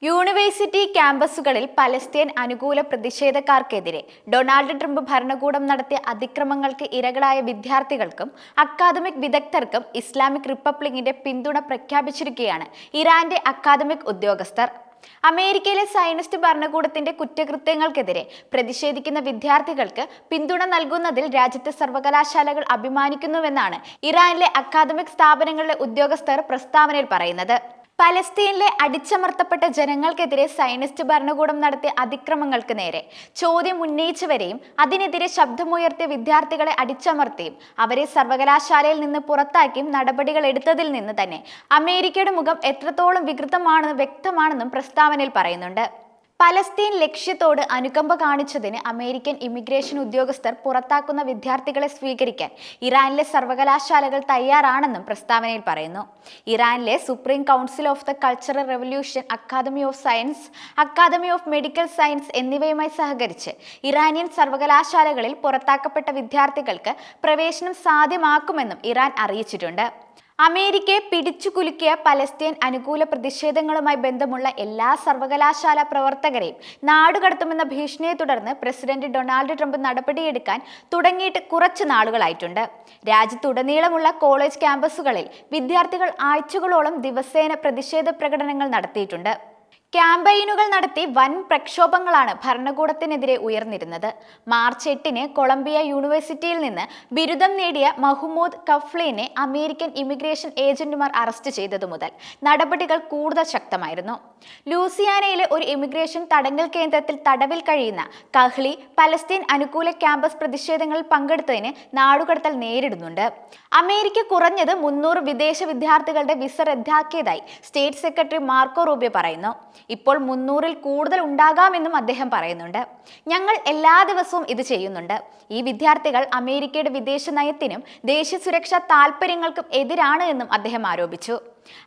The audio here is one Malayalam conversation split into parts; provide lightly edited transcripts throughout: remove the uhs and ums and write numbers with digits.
യൂണിവേഴ്സിറ്റി ക്യാമ്പസുകളിൽ പലസ്തീൻ അനുകൂല പ്രതിഷേധക്കാർക്കെതിരെ ഡൊണാൾഡ് ട്രംപ് ഭരണകൂടം നടത്തിയ അതിക്രമങ്ങൾക്ക് ഇരകളായ വിദ്യാർത്ഥികൾക്കും അക്കാദമിക് വിദഗ്ധർക്കും ഇസ്ലാമിക് റിപ്പബ്ലിക്കിന്റെ പിന്തുണ പ്രഖ്യാപിച്ചിരിക്കുകയാണ് ഇറാന്റെ അക്കാദമിക് ഉദ്യോഗസ്ഥർ. അമേരിക്കയിലെ സയനിസ്റ്റ് ഭരണകൂടത്തിന്റെ കുറ്റകൃത്യങ്ങൾക്കെതിരെ പ്രതിഷേധിക്കുന്ന വിദ്യാർത്ഥികൾക്ക് പിന്തുണ നൽകുന്നതിൽ രാജ്യത്തെ സർവകലാശാലകൾ അഭിമാനിക്കുന്നുവെന്നാണ് ഇറാനിലെ അക്കാദമിക് സ്ഥാപനങ്ങളിലെ ഉദ്യോഗസ്ഥർ പ്രസ്താവനയിൽ പറയുന്നത്. പലസ്തീനിലെ അടിച്ചമർത്തപ്പെട്ട ജനങ്ങൾക്കെതിരെ സയനിസ്റ്റ് ഭരണകൂടം നടത്തിയ അതിക്രമങ്ങൾക്ക് നേരെ ചോദ്യം ഉന്നയിച്ചവരെയും അതിനെതിരെ ശബ്ദമുയർത്തിയ വിദ്യാർത്ഥികളെ അടിച്ചമർത്തിയും അവരെ സർവകലാശാലയിൽ നിന്ന് പുറത്താക്കിയും നടപടികൾ എടുത്തതിൽ നിന്ന് തന്നെ അമേരിക്കയുടെ മുഖം എത്രത്തോളം വികൃതമാണെന്ന് വ്യക്തമാണെന്നും പ്രസ്താവനയിൽ പറയുന്നുണ്ട്. പലസ്തീൻ ലക്ഷ്യത്തോട് അനുകമ്പ കാണിച്ചതിന് അമേരിക്കൻ ഇമിഗ്രേഷൻ ഉദ്യോഗസ്ഥർ പുറത്താക്കുന്ന വിദ്യാർത്ഥികളെ സ്വീകരിക്കാൻ ഇറാനിലെ സർവകലാശാലകൾ തയ്യാറാണെന്നും പ്രസ്താവനയിൽ പറയുന്നു. ഇറാനിലെ supreme council of the cultural revolution, academy of science, academy of medical science എന്നിവയുമായി സഹകരിച്ച് ഇറാനിയൻ സർവകലാശാലകളിൽ പുറത്താക്കപ്പെട്ട വിദ്യാർത്ഥികൾക്ക് പ്രവേശനം സാധ്യമാക്കുമെന്നും ഇറാൻ അറിയിച്ചിട്ടുണ്ട്. അമേരിക്കയെ പിടിച്ചുകുലുക്കിയ പലസ്തീൻ അനുകൂല പ്രതിഷേധങ്ങളുമായി ബന്ധമുള്ള എല്ലാ സർവകലാശാല പ്രവർത്തകരെയും നാടുകടത്തുമെന്ന ഭീഷണിയെ തുടർന്ന് പ്രസിഡന്റ് ഡൊണാൾഡ് ട്രംപ് നടപടിയെടുക്കാൻ തുടങ്ങിയിട്ട് കുറച്ച് നാളുകളായിട്ടുണ്ട്. രാജ്യത്തുടനീളമുള്ള കോളേജ് ക്യാമ്പസുകളിൽ വിദ്യാർത്ഥികൾ ആഴ്ചകളോളം ദിവസേന പ്രതിഷേധ പ്രകടനങ്ങൾ നടത്തിയിട്ടുണ്ട്. ക്യാമ്പയിനുകൾ നടത്തി വൻ പ്രക്ഷോഭങ്ങളാണ് ഭരണകൂടത്തിനെതിരെ ഉയർന്നിരുന്നത്. മാർച്ച് 8-ന് കൊളംബിയ യൂണിവേഴ്സിറ്റിയിൽ നിന്ന് ബിരുദം നേടിയ മഹ്മൂദ് കഫ്ലീനെ അമേരിക്കൻ ഇമിഗ്രേഷൻ ഏജന്റുമാർ അറസ്റ്റ് ചെയ്തതു മുതൽ നടപടികൾ കൂടുതൽ ശക്തമായിരുന്നു. ലൂസിയാനയിലെ ഒരു ഇമിഗ്രേഷൻ തടങ്കൽ കേന്ദ്രത്തിൽ തടവിൽ കഴിയുന്ന കഹ്ലി പലസ്തീൻ അനുകൂല ക്യാമ്പസ് പ്രതിഷേധങ്ങളിൽ പങ്കെടുത്തതിന് നാടുകടത്തൽ നേരിടുന്നുണ്ട്. അമേരിക്ക കുറഞ്ഞത് 300 വിദേശ വിദ്യാർത്ഥികളുടെ വിസ റദ്ദാക്കിയതായി സ്റ്റേറ്റ് സെക്രട്ടറി മാർക്കോ റൂബിയോ പറയുന്നു. ഇപ്പോൾ 300-ൽ കൂടുതൽ ഉണ്ടാകാമെന്നും അദ്ദേഹം പറയുന്നുണ്ട്. ഞങ്ങൾ എല്ലാ ദിവസവും ഇത് ചെയ്യുന്നുണ്ട്. ഈ വിദ്യാർത്ഥികൾ അമേരിക്കയുടെ വിദേശ നയത്തിനും ദേശീയ സുരക്ഷാ താൽപര്യങ്ങൾക്കും എതിരാണ് എന്നും അദ്ദേഹം ആരോപിച്ചു.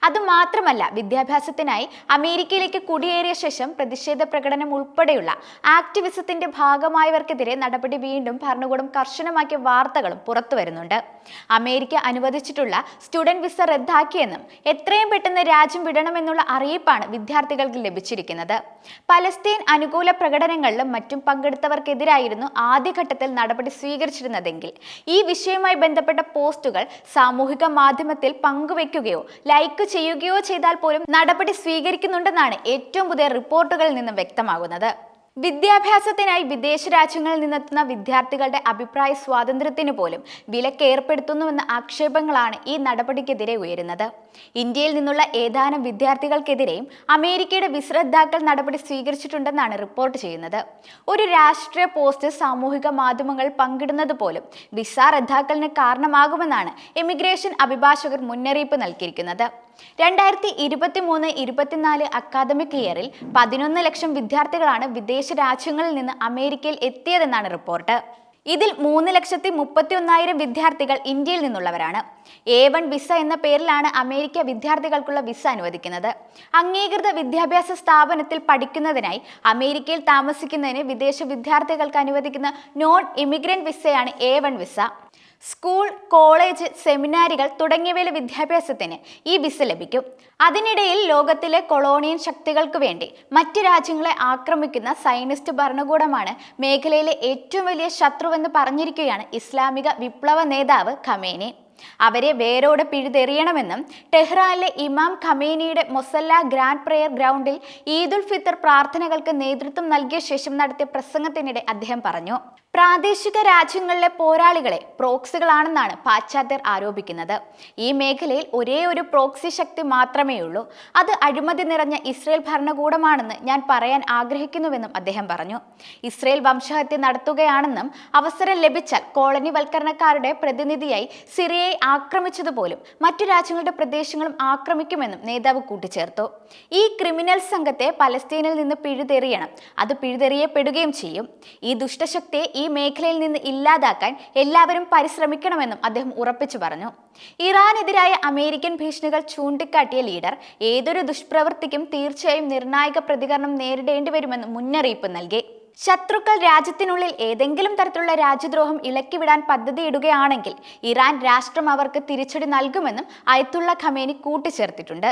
അതുമാത്രമല്ല, വിദ്യാഭ്യാസത്തിനായി അമേരിക്കയിലേക്ക് കുടിയേറിയ ശേഷം പ്രതിഷേധ പ്രകടനം ഉൾപ്പെടെയുള്ള ആക്ടിവിസത്തിന്റെ ഭാഗമായവർക്കെതിരെ നടപടി വീണ്ടും ഭരണകൂടം കർശനമാക്കിയ വാർത്തകളും പുറത്തു വരുന്നുണ്ട്. അമേരിക്ക അനുവദിച്ചിട്ടുള്ള സ്റ്റുഡന്റ് വിസ റദ്ദാക്കിയെന്നും എത്രയും പെട്ടെന്ന് രാജ്യം വിടണമെന്നുള്ള അറിയിപ്പാണ് വിദ്യാർത്ഥികൾക്ക് ലഭിച്ചിരിക്കുന്നത്. പലസ്തീൻ അനുകൂല പ്രകടനങ്ങളിലും മറ്റും പങ്കെടുത്തവർക്കെതിരായിരുന്നു ആദ്യഘട്ടത്തിൽ നടപടി സ്വീകരിച്ചിരുന്നതെങ്കിൽ ഈ വിഷയവുമായി ബന്ധപ്പെട്ട പോസ്റ്റുകൾ സാമൂഹിക മാധ്യമത്തിൽ പങ്കുവെക്കുകയോ ലൈക്ക് ചെയ്യുകയോ ചെയ്താൽ പോലും നടപടി സ്വീകരിക്കുന്നുണ്ടെന്നാണ് ഏറ്റവും പുതിയ റിപ്പോർട്ടുകളിൽ നിന്നും വ്യക്തമാകുന്നത്. വിദ്യാഭ്യാസത്തിനായി വിദേശ രാജ്യങ്ങളിൽ നിന്നെത്തുന്ന വിദ്യാർത്ഥികളുടെ അഭിപ്രായ സ്വാതന്ത്ര്യത്തിന് പോലും വിലക്ക് ഏർപ്പെടുത്തുന്നുവെന്ന ആക്ഷേപങ്ങളാണ് ഈ നടപടിക്കെതിരെ ഉയരുന്നത്. ഇന്ത്യയിൽ നിന്നുള്ള ഏതാനും വിദ്യാർത്ഥികൾക്കെതിരെയും അമേരിക്കയുടെ വിസ റദ്ദാക്കൽ നടപടി സ്വീകരിച്ചിട്ടുണ്ടെന്നാണ് റിപ്പോർട്ട് ചെയ്യുന്നത്. ഒരു രാഷ്ട്രീയ പോസ്റ്റ് സാമൂഹിക മാധ്യമങ്ങളിൽ പങ്കിടുന്നത് പോലും വിസ റദ്ദാക്കലിന് കാരണമാകുമെന്നാണ് ഇമിഗ്രേഷൻ അഭിഭാഷകർ മുന്നറിയിപ്പ് നൽകിയിരിക്കുന്നത്. 2023-24 അക്കാദമിക് ഇയറിൽ 11 ലക്ഷം വിദ്യാർത്ഥികളാണ് വിദേശ രാജ്യങ്ങളിൽ നിന്ന് അമേരിക്കയിൽ എത്തിയതെന്നാണ് റിപ്പോർട്ട്. ഇതിൽ 3,31,000 വിദ്യാർത്ഥികൾ ഇന്ത്യയിൽ നിന്നുള്ളവരാണ്. A1 വിസ എന്ന പേരിലാണ് അമേരിക്ക വിദ്യാർത്ഥികൾക്കുള്ള വിസ അനുവദിക്കുന്നത്. അംഗീകൃത വിദ്യാഭ്യാസ സ്ഥാപനത്തിൽ പഠിക്കുന്നതിനായി അമേരിക്കയിൽ താമസിക്കുന്നതിന് വിദേശ വിദ്യാർത്ഥികൾക്ക് അനുവദിക്കുന്ന നോൺ ഇമിഗ്രന്റ് വിസയാണ് A1 വിസ. സ്കൂൾ, കോളേജ്, സെമിനാരികൾ തുടങ്ങിയവയിലെ വിദ്യാഭ്യാസത്തിന് ഈ വിസ ലഭിക്കും. അതിനിടയിൽ ലോകത്തിലെ കൊളോണിയൻ ശക്തികൾക്ക് വേണ്ടി മറ്റ് രാജ്യങ്ങളെ ആക്രമിക്കുന്ന സയനിസ്റ്റ് ഭരണകൂടമാണ് മേഖലയിലെ ഏറ്റവും വലിയ ശത്രുവെന്ന് പറഞ്ഞിരിക്കുകയാണ് ഇസ്ലാമിക വിപ്ലവ നേതാവ് ഖമേനി. അവരെ വേരോടെ പിഴുതെറിയണമെന്നും ടെഹ്റാനിലെ ഇമാം ഖമേനിയുടെ മൊസല്ല ഗ്രാൻഡ് പ്രെയർ ഗ്രൗണ്ടിൽ ഈദുൽ ഫിത്തർ പ്രാർത്ഥനകൾക്ക് നേതൃത്വം നൽകിയ ശേഷം നടത്തിയ പ്രസംഗത്തിനിടെ അദ്ദേഹം പറഞ്ഞു. പ്രാദേശിക രാജ്യങ്ങളിലെ പോരാളികളെ പ്രോക്സികളാണെന്നാണ് പാശ്ചാത്യർ ആരോപിക്കുന്നത്. ഈ മേഖലയിൽ ഒരേ ഒരു പ്രോക്സി ശക്തി മാത്രമേ ഉള്ളൂ. അത് അഴിമതി നിറഞ്ഞ ഇസ്രയേൽ ഭരണകൂടമാണെന്ന് ഞാൻ പറയാൻ ആഗ്രഹിക്കുന്നുവെന്നും അദ്ദേഹം പറഞ്ഞു. ഇസ്രയേൽ വംശഹത്യ നടത്തുകയാണെന്നും അവസരം ലഭിച്ചാൽ കോളനിവൽക്കരണക്കാരുടെ പ്രതിനിധിയായി സിറിയയെ ആക്രമിച്ചതുപോലും മറ്റു രാജ്യങ്ങളുടെ പ്രദേശങ്ങളും ആക്രമിക്കുമെന്നും നേതാവ് കൂട്ടിച്ചേർത്തു. ഈ ക്രിമിനൽ സംഘത്തെ പലസ്തീനിൽ നിന്ന് പിഴുതെറിയണം. അത് പിഴുതെറിയപ്പെടുകയും ചെയ്യും. ഈ ദുഷ്ടശക്തിയെ ഈ മേഖലയിൽ നിന്ന് ഇല്ലാതാക്കാൻ എല്ലാവരും പരിശ്രമിക്കണമെന്നും അദ്ദേഹം ഉറപ്പിച്ചു പറഞ്ഞു. ഇറാനെതിരായ അമേരിക്കൻ ഭീഷണികൾ ചൂണ്ടിക്കാട്ടിയ ലീഡർ ഏതൊരു ദുഷ്പ്രവൃത്തിക്കും തീർച്ചയായും നിർണായക പ്രതികരണം നേരിടേണ്ടി വരുമെന്ന് മുന്നറിയിപ്പ് നൽകി. ശത്രുക്കൾ രാജ്യത്തിനുള്ളിൽ ഏതെങ്കിലും തരത്തിലുള്ള രാജ്യദ്രോഹം ഇളക്കിവിടാൻ പദ്ധതിയിടുകയാണെങ്കിൽ ഇറാൻ രാഷ്ട്രം അവർക്ക് തിരിച്ചടി നൽകുമെന്നും അയത്തുള്ള ഖമേനി കൂട്ടിച്ചേർത്തിട്ടുണ്ട്.